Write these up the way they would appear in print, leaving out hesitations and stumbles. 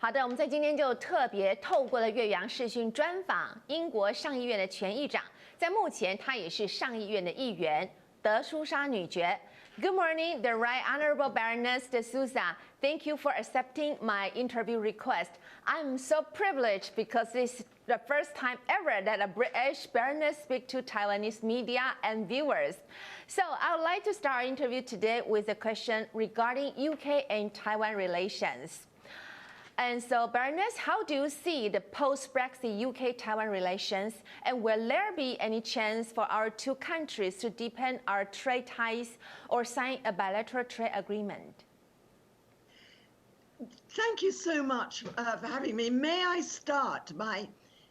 好的，我们在今天就特别透过了岳阳视讯专访英国上议院的前议长，在目前他也是上议院的议员德苏莎女爵。Good morning, the Right Honorable Baroness de Souza. Thank you for accepting my interview request. I'm so privileged because this is the first time ever that a British baroness speaks to Taiwanese media and viewers. So I would like to start our interview today with a question regarding UK and Taiwan relations. And so, Baroness, how do you see the post-Brexit UK-Taiwan relations, and will there be any chance for our two countries to deepen our trade ties or sign a bilateral trade agreement? Thank you so much for having me. May I start by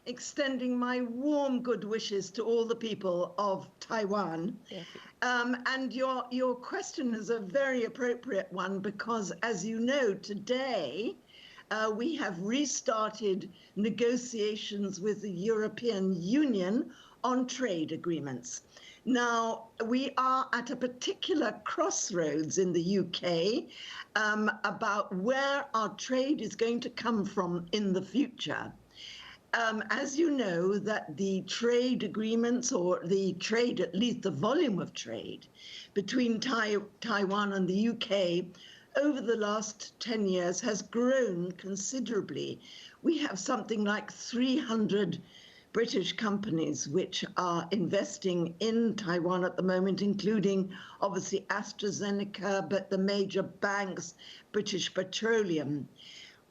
extending my warm good wishes to all the people of Taiwan? And your question is a very appropriate one because, as you know, today, we have restarted negotiations with the European Union on trade agreements. Now, we are at a particular crossroads in the UK about where our trade is going to come from in the future. As you know, that the trade agreements, or the trade, at least the volume of trade between Taiwan and the UK over the last 10 years has grown considerably. We have something like 300 British companies which are investing in Taiwan at the moment, including obviously AstraZeneca, but the major banks, British Petroleum.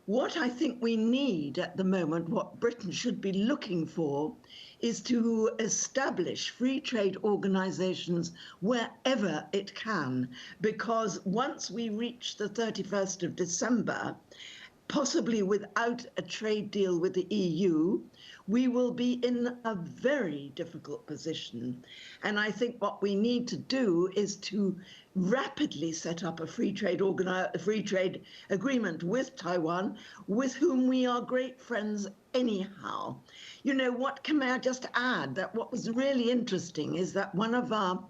What I think we need at the moment, what Britain should be looking for, is to establish free trade organizations wherever it can, because once we reach the 31st of December, possibly without a trade deal with the EU, we will be in a very difficult position. And I think what we need to do is to rapidly set up a free trade agreement with Taiwan, with whom we are great friends anyhow. You know, may I just add that what was really interesting is that one of our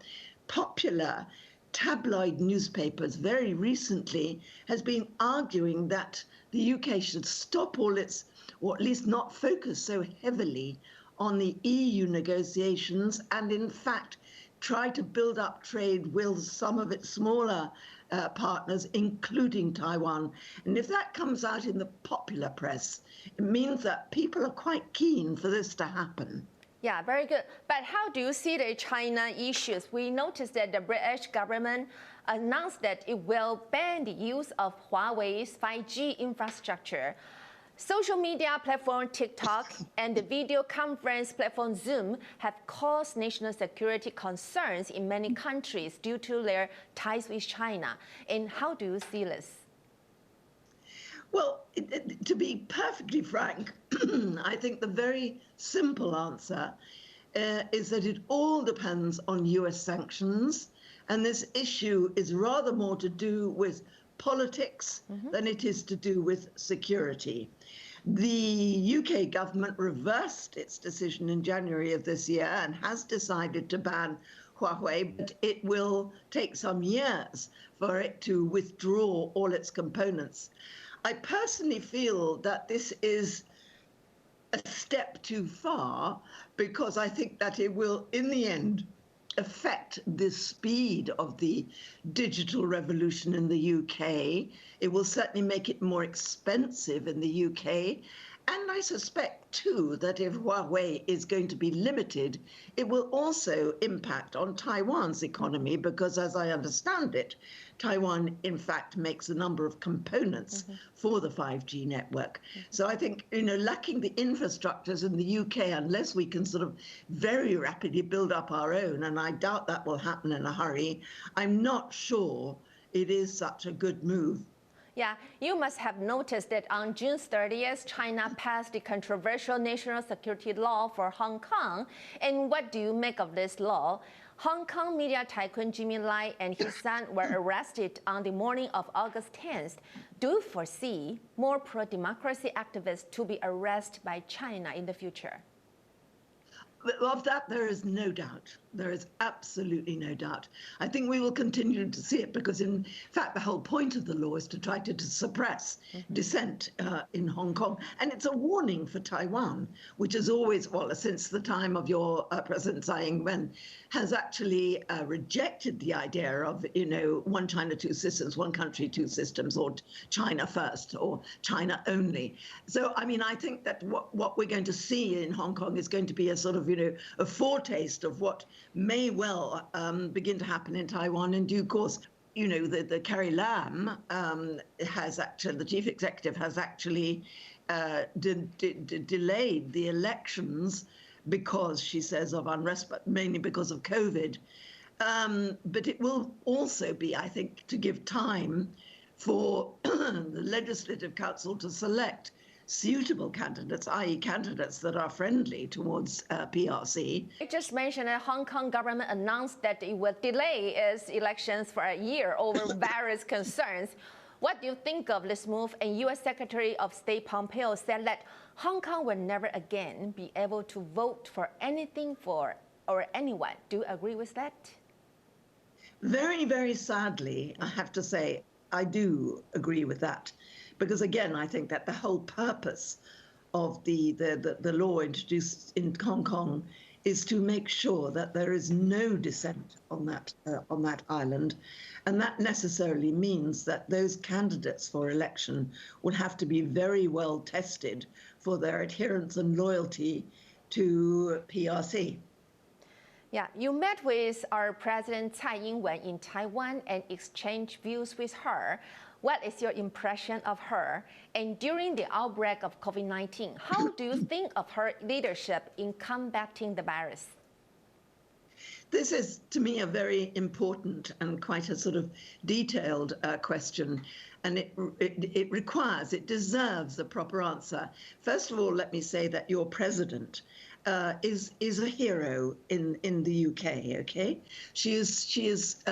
popular tabloid newspapers very recently has been arguing that the UK should stop all its, or at least not focus so heavily on the EU negotiations, and in fact try to build up trade with some of its smaller partners, including Taiwan. And if that comes out in the popular press, it means that people are quite keen for this to happen. Yeah, very good. But how do you see the China issues? We noticed that the British government announced that it will ban the use of Huawei's 5G infrastructure. Social media platform TikTok and the video conference platform Zoom have caused national security concerns in many countries due to their ties with China. And how do you see this? Well, to be perfectly frank, I think the very simple answer is that it all depends on US sanctions. And this issue is rather more to do with politics than it is to do with security. The UK government reversed its decision in January of this year and has decided to ban Huawei, but it will take some years for it to withdraw all its components. I personally feel that this is a step too far, because I think that it will, in the end, affect the speed of the digital revolution in the UK. It will certainly make it more expensive in the UK. And I suspect, too, that if Huawei is going to be limited, it will also impact on Taiwan's economy, because as I understand it, Taiwan, in fact, makes a number of components for the 5G network. So I think, you know, lacking the infrastructures in the UK, unless we can sort of very rapidly build up our own, and I doubt that will happen in a hurry, I'm not sure it is such a good move. Yeah, you must have noticed that on June 30th, China passed the controversial national security law for Hong Kong. And what do you make of this law? Hong Kong media tycoon Jimmy Lai and his son were arrested on the morning of August 10th. Do you foresee more pro-democracy activists to be arrested by China in the future? Of that, there is no doubt. There is absolutely no doubt. I think we will continue to see it because, in fact, the whole point of the law is to try to suppress dissent in Hong Kong. And it's a warning for Taiwan, which is always, well, since the time of your President Tsai Ing-wen, has actually rejected the idea of, one China, two systems, one country, two systems, or China first, or China only. So, I mean, I think that what we're going to see in Hong Kong is going to be a sort of, a foretaste of what may well begin to happen in Taiwan in due course. The Carrie Lam has actually, the chief executive has actually delayed the elections because, she says, of unrest, but mainly because of COVID. But it will also be, I think, to give time for the Legislative Council to select suitable candidates, i.e. candidates that are friendly towards PRC. You just mentioned that Hong Kong government announced that it will delay its elections for a year over various concerns. What do you think of this move? And U.S. Secretary of State Pompeo said that Hong Kong will never again be able to vote for anything or anyone. Do you agree with that? Very, very sadly, I have to say, I do agree with that. Because again, I think that the whole purpose of the law introduced in Hong Kong is to make sure that there is no dissent on that island, and that necessarily means that those candidates for election would have to be very well tested for their adherence and loyalty to PRC. Yeah, you met with our President Tsai Ing-wen in Taiwan and exchanged views with her. What is your impression of her? And during the outbreak of COVID-19, how do you think of her leadership in combating the virus? This is, to me, a very important and quite a sort of detailed question. And it deserves a proper answer. First of all, let me say that your president is a hero in the UK, okay? She is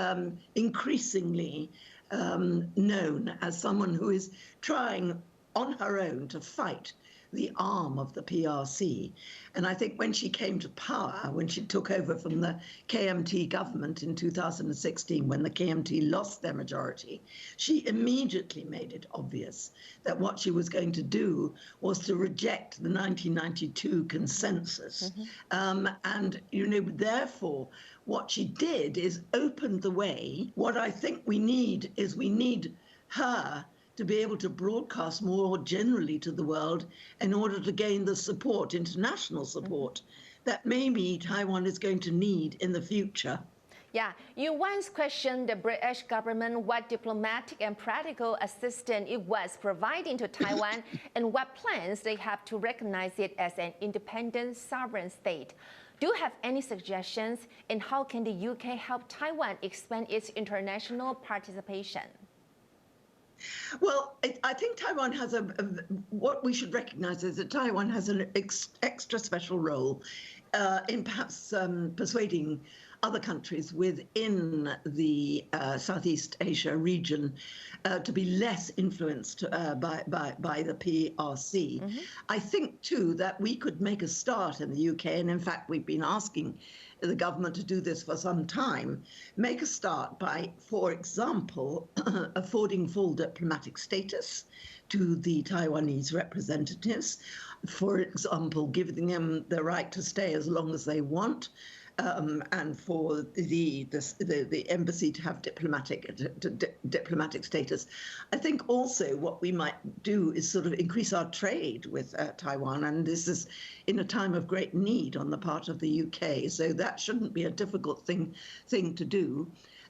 increasingly known as someone who is trying on her own to fight the arm of the PRC. And I think when she came to power, when she took over from the KMT government in 2016, when the KMT lost their majority, she immediately made it obvious that what she was going to do was to reject the 1992 consensus. And, therefore, what she did is opened the way. What I think we need is her to be able to broadcast more generally to the world in order to gain the support, international support, that maybe Taiwan is going to need in the future. Yeah, you once questioned the British government what diplomatic and practical assistance it was providing to Taiwan and what plans they have to recognize it as an independent sovereign state. Do you have any suggestions, and how can the UK help Taiwan expand its international participation? Well, I think Taiwan has what we should recognize is that Taiwan has an extra special role in perhaps persuading other countries within the Southeast Asia region to be less influenced by the PRC. I think, too, that we could make a start in the UK, and in fact, we've been asking the government to do this for some time, make a start by, for example, affording full diplomatic status to the Taiwanese representatives, for example, giving them the right to stay as long as they want, and for the embassy to have diplomatic status. I think also what we might do is sort of increase our trade with Taiwan, and this is in a time of great need on the part of the UK, so that shouldn't be a difficult thing to do.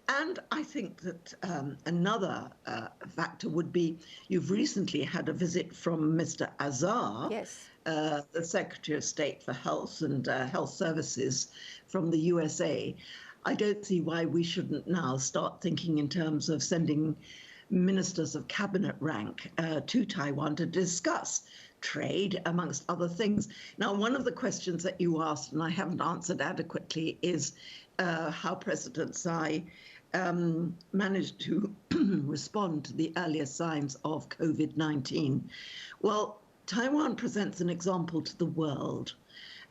And I think that another factor would be, you've recently had a visit from Mr. Azar, yes, the Secretary of State for Health and Health Services from the USA. I don't see why we shouldn't now start thinking in terms of sending ministers of cabinet rank to Taiwan to discuss trade, amongst other things. Now, one of the questions that you asked, and I haven't answered adequately, is how President Tsai managed to respond to the earlier signs of COVID-19. Well, Taiwan presents an example to the world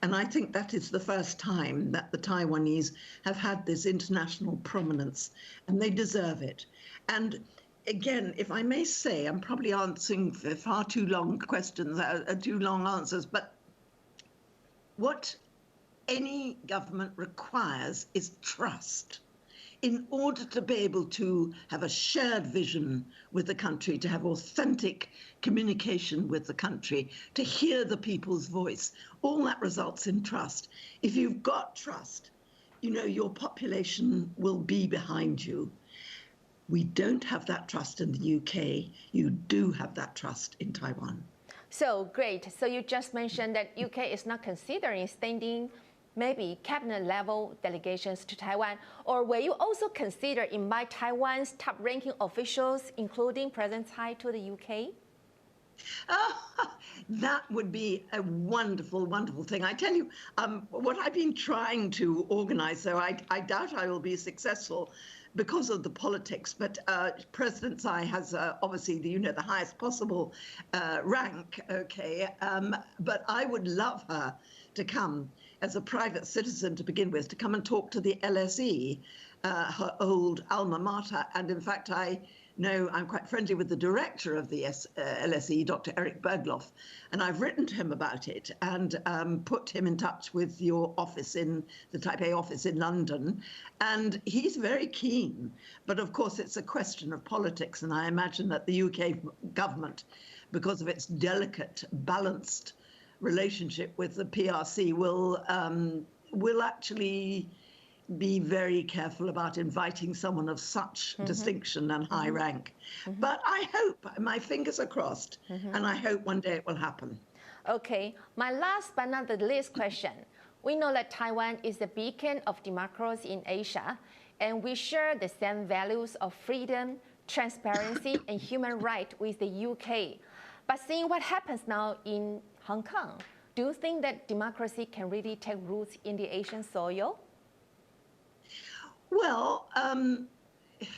And I think that is the first time that the Taiwanese have had this international prominence, and they deserve it. And again, if I may say, I'm probably answering far too long questions, too long answers, but what any government requires is trust. In order to be able to have a shared vision with the country, to have authentic communication with the country, to hear the people's voice, all that results in trust. If you've got trust, you know, your population will be behind you. We don't have that trust in the UK. You do have that trust in Taiwan. So great. So you just mentioned that UK is not considering sending maybe cabinet-level delegations to Taiwan, or will you also consider invite Taiwan's top-ranking officials, including President Tsai, to the UK? That would be a wonderful, wonderful thing. I tell you, what I've been trying to organize, so I doubt I will be successful because of the politics, but President Tsai has obviously the highest possible rank, okay, but I would love her to come as a private citizen to begin with, to come and talk to the LSE, her old alma mater. And in fact, I know I'm quite friendly with the director of the LSE, Dr. Eric Bergloff, and I've written to him about it and put him in touch with your office in the Taipei office in London. And he's very keen. But of course, it's a question of politics. And I imagine that the UK government, because of its delicate, balanced relationship with the PRC, will actually be very careful about inviting someone of such distinction and high rank. But I hope, my fingers are crossed, and I hope one day it will happen. Okay, my last but not the least question. We know that Taiwan is a beacon of democracy in Asia, and we share the same values of freedom, transparency, and human rights with the UK. But seeing what happens now in Hong Kong, do you think that democracy can really take roots in the Asian soil? Well,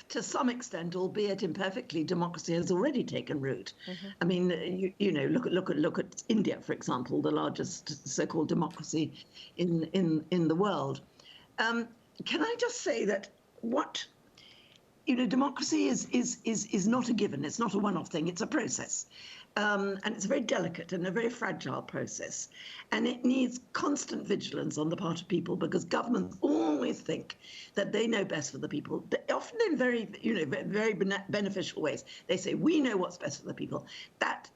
to some extent, albeit imperfectly, democracy has already taken root. I mean, you know, look at India, for example, the largest so-called democracy in the world. Can I just say that democracy is not a given. It's not a one-off thing. It's a process. And it's a very delicate and a very fragile process. And it needs constant vigilance on the part of people, because governments always think that they know best for the people, often in very beneficial ways. They say, we know what's best for the people. That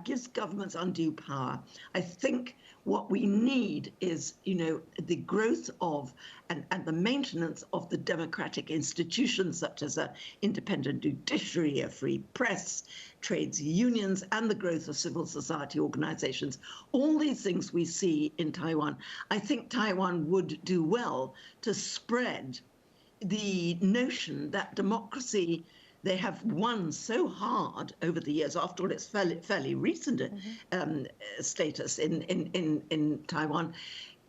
gives governments undue power. I think what we need is, the growth of and the maintenance of the democratic institutions, such as an independent judiciary, a free press, trades unions, and the growth of civil society organizations. All these things we see in Taiwan. I think Taiwan would do well to spread the notion that democracy, they have won so hard over the years. After all, it's fairly recent status in Taiwan,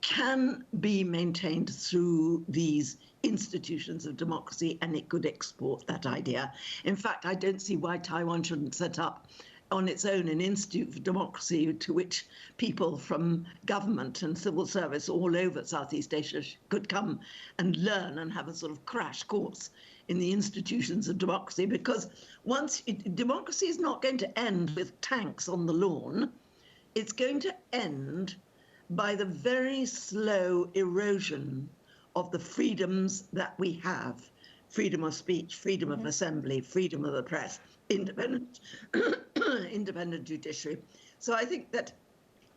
can be maintained through these institutions of democracy, and it could export that idea. In fact, I don't see why Taiwan shouldn't set up on its own an institute for democracy to which people from government and civil service all over Southeast Asia could come and learn and have a sort of crash course in the institutions of democracy, because democracy is not going to end with tanks on the lawn. It's going to end by the very slow erosion of the freedoms that we have: freedom of speech, freedom of assembly, freedom of the press, independent judiciary. So I think that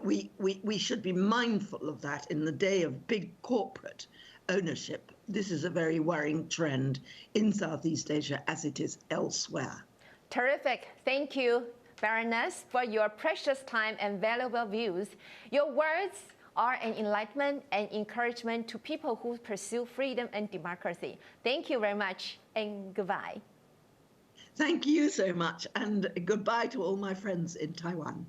we should be mindful of that in the day of big corporate ownership. This is a very worrying trend in Southeast Asia, as it is elsewhere. Terrific. Thank you, Baroness, for your precious time and valuable views. Your words are an enlightenment and encouragement to people who pursue freedom and democracy. Thank you very much, and goodbye. Thank you so much, and goodbye to all my friends in Taiwan.